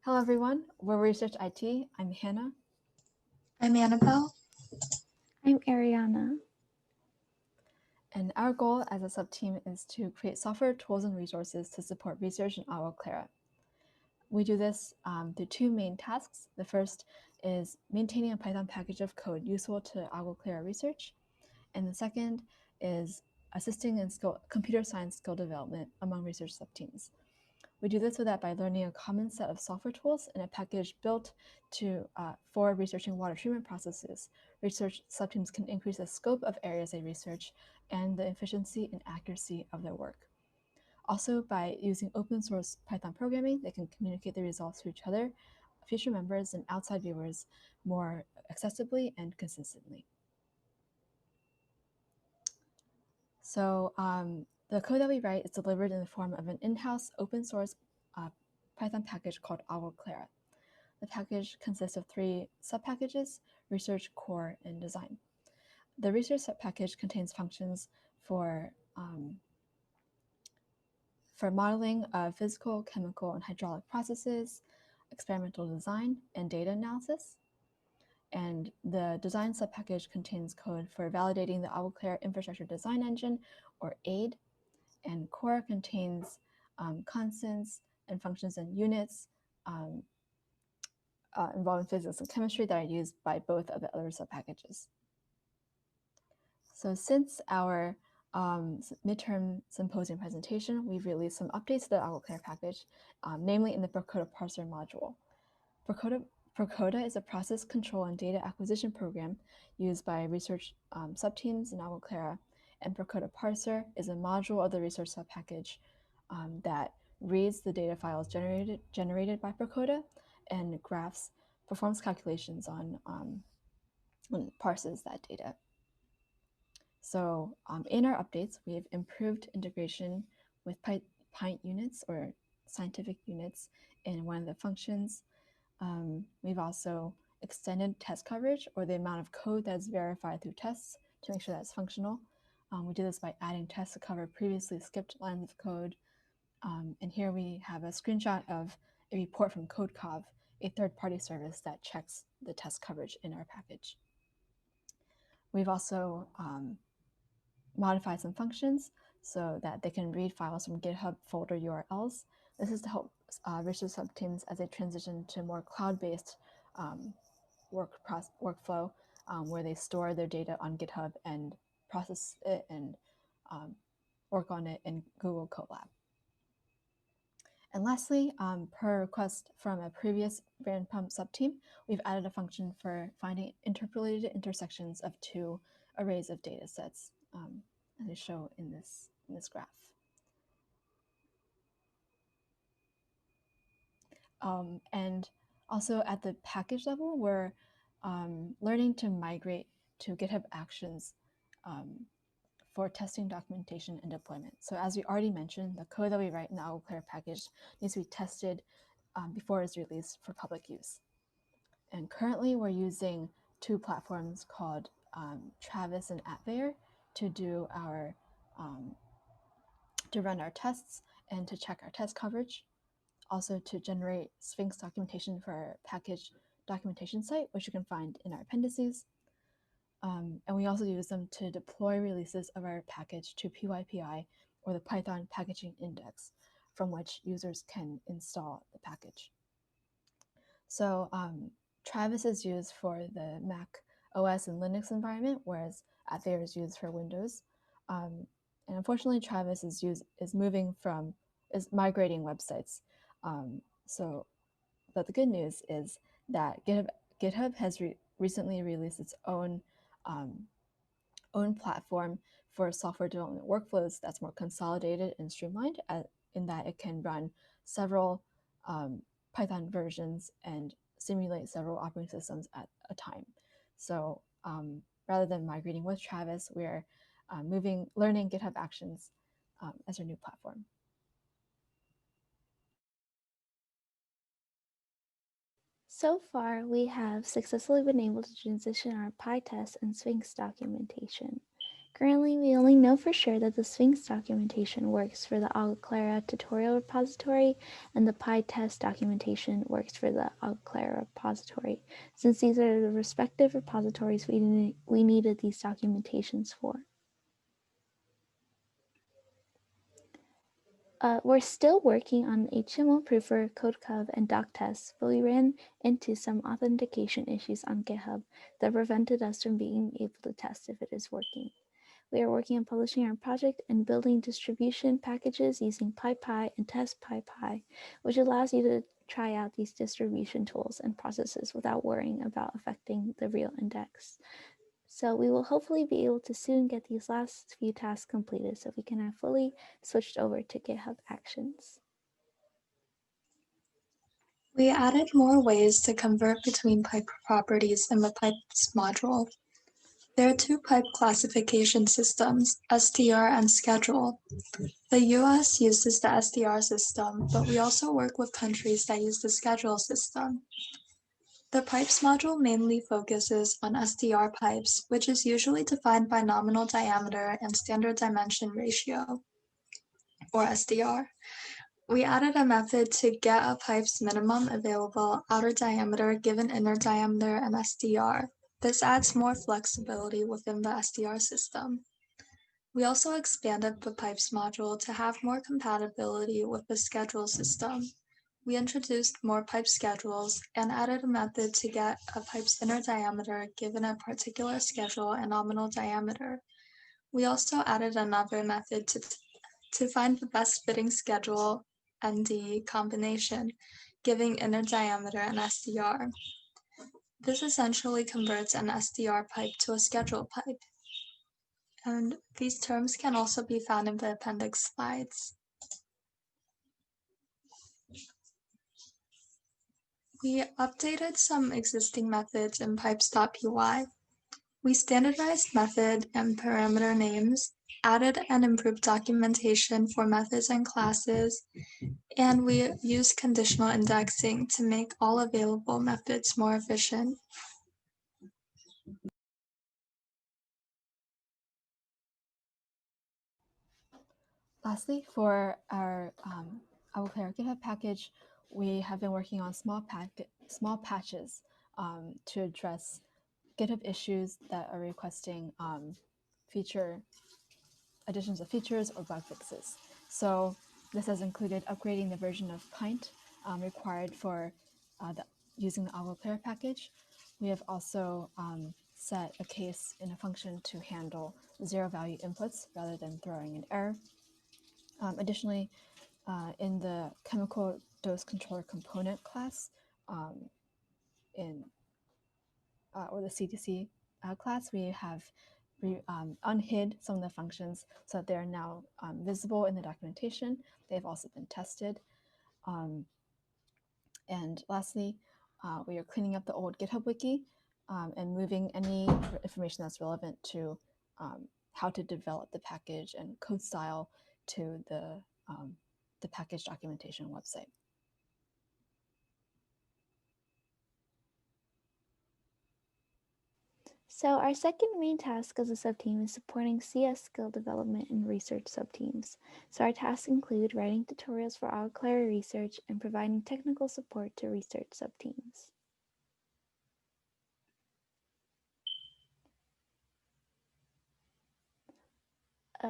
Hello everyone, we're Research IT. I'm Hannah. I'm Annabelle. I'm Ariana. And our goal as a sub-team is to create software tools and resources to support research in AguaClara. We do this through two main tasks. The first is maintaining a Python package of code useful to AguaClara research. And the second is assisting in computer science skill development among research sub-teams. We do this so that by learning a common set of software tools in a package built for researching water treatment processes, research subteams can increase the scope of areas they research and the efficiency and accuracy of their work. Also, by using open source Python programming, they can communicate the results to each other, future members, and outside viewers more accessibly and consistently. So the code that we write is delivered in the form of an in-house open source Python package called AguaClara. The package consists of three subpackages: research, core, and design. The research subpackage contains functions for modeling of physical, chemical, and hydraulic processes, experimental design, and data analysis. And the design subpackage contains code for validating the AguaClara infrastructure design engine, or AID. And core contains constants and functions and units involving physics and chemistry that are used by both of the other subpackages. So since our midterm symposium presentation, we've released some updates to the AguaClara package, namely in the Procoda parser module. Procoda is a process control and data acquisition program used by research subteams in AguaClara, and Procoda parser is a module of the research subpackage that reads the data files generated by Procoda and performs calculations on and parses that data. So in our updates, we've improved integration with Pint units or scientific units in one of the functions. We've also extended test coverage, or the amount of code that's verified through tests, to make sure that it's functional. We do this by adding tests to cover previously skipped lines of code. And here we have a screenshot of a report from CodeCov, a third-party service that checks the test coverage in our package. We've also modified some functions so that they can read files from GitHub folder URLs. This is to help research subteams as they transition to more cloud-based workflow where they store their data on GitHub and process it and work on it in Google Colab. And lastly, per request from a previous brand pump subteam, we've added a function for finding interpolated intersections of two arrays of data sets, as I show in this graph. And also at the package level, we're learning to migrate to GitHub Actions for testing, documentation, and deployment. So as we already mentioned, the code that we write in the AguaClara package needs to be tested before it's released for public use. And currently we're using two platforms called Travis and Atveyor to do our to run our tests and to check our test coverage. Also to generate Sphinx documentation for our package documentation site, which you can find in our appendices. And we also use them to deploy releases of our package to py.py, or the Python packaging index, from which users can install the package. So Travis is used for the Mac OS and Linux environment, whereas Atveyor is used for Windows. And unfortunately, Travis is migrating websites. But the good news is that GitHub has recently released its own platform for software development workflows that's more consolidated and streamlined, in that it can run several Python versions and simulate several operating systems at a time. So rather than migrating with Travis, we're learning GitHub Actions as our new platform. So far, we have successfully been able to transition our PyTest and Sphinx documentation. Currently, we only know for sure that the Sphinx documentation works for the AguaClara tutorial repository and the PyTest documentation works for the AguaClara repository, since these are the respective repositories we needed these documentations for. We're still working on HTML proofer, CodeCov, and doc tests, but we ran into some authentication issues on GitHub that prevented us from being able to test if it is working. We are working on publishing our project and building distribution packages using PyPy and test.py, which allows you to try out these distribution tools and processes without worrying about affecting the real index. So we will hopefully be able to soon get these last few tasks completed so we can have fully switched over to GitHub Actions. We added more ways to convert between pipe properties in the pipes module. There are two pipe classification systems, SDR and schedule. The US uses the SDR system, but we also work with countries that use the schedule system. The pipes module mainly focuses on SDR pipes, which is usually defined by nominal diameter and standard dimension ratio, or SDR. We added a method to get a pipe's minimum available outer diameter given inner diameter and SDR. This adds more flexibility within the SDR system. We also expanded the pipes module to have more compatibility with the schedule system. We introduced more pipe schedules and added a method to get a pipe's inner diameter given a particular schedule and nominal diameter. We also added another method to find the best fitting schedule ND combination, giving inner diameter and SDR. This essentially converts an SDR pipe to a schedule pipe. And these terms can also be found in the appendix slides. We updated some existing methods in pipes.py. We standardized method and parameter names, added and improved documentation for methods and classes, and we used conditional indexing to make all available methods more efficient. Lastly, for our AguaClara GitHub package, we have been working on small patches to address GitHub issues that are requesting additions of features or bug fixes. So this has included upgrading the version of Pint required for using the AguaClara package. We have also set a case in a function to handle zero-value inputs rather than throwing an error. Additionally, in the chemical dose controller component class, or the CDC class, we have unhid some of the functions so that they're now visible in the documentation. They've also been tested. And lastly, we are cleaning up the old GitHub wiki and moving any information that's relevant to how to develop the package and code style to the package documentation website. So our second main task as a subteam is supporting CS skill development and research subteams. So our tasks include writing tutorials for AguaClara research and providing technical support to research subteams.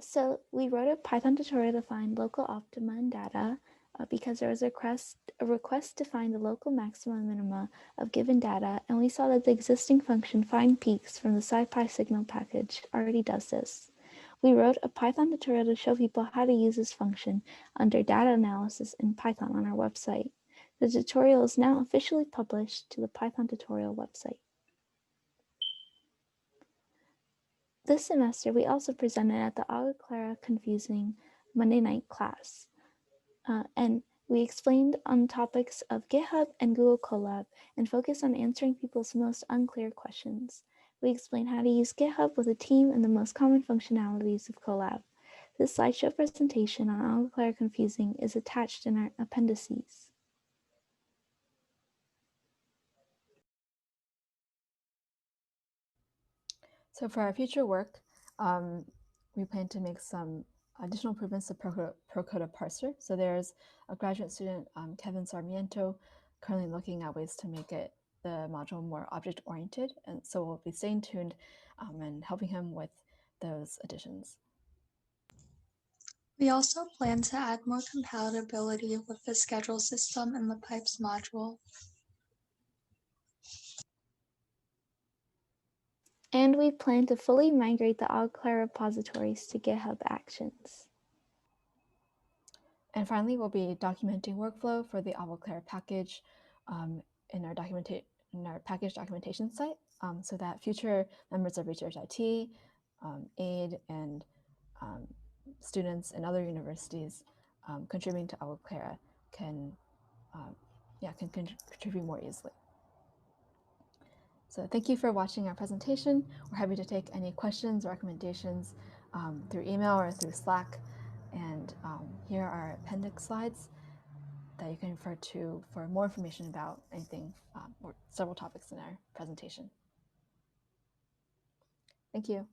So we wrote a Python tutorial to find local optima in data because there was a request to find the local maxima and minima of given data, and we saw that the existing function find peaks from the SciPy signal package already does this. We wrote a Python tutorial to show people how to use this function under data analysis in Python on our website. The tutorial is now officially published to the Python tutorial website. This semester, we also presented at the AguaClara Confusing Monday night class, and we explained on topics of GitHub and Google Colab and focused on answering people's most unclear questions. We explained how to use GitHub with a team and the most common functionalities of Colab. This slideshow presentation on AguaClara Confusing is attached in our appendices. So for our future work, we plan to make some additional improvements to Procoda parser. So there's a graduate student, Kevin Sarmiento, currently looking at ways to make the module more object-oriented. And so we'll be staying tuned and helping him with those additions. We also plan to add more compatibility with the schedule system in the pipes module. And we plan to fully migrate the AguaClara repositories to GitHub Actions. And finally, we'll be documenting workflow for the AguaClara package in our package documentation site, so that future members of Research IT, AID, and students in other universities contributing to AguaClara can contribute more easily. So thank you for watching our presentation. We're happy to take any questions or recommendations through email or through Slack. And here are appendix slides that you can refer to for more information about anything or several topics in our presentation. Thank you.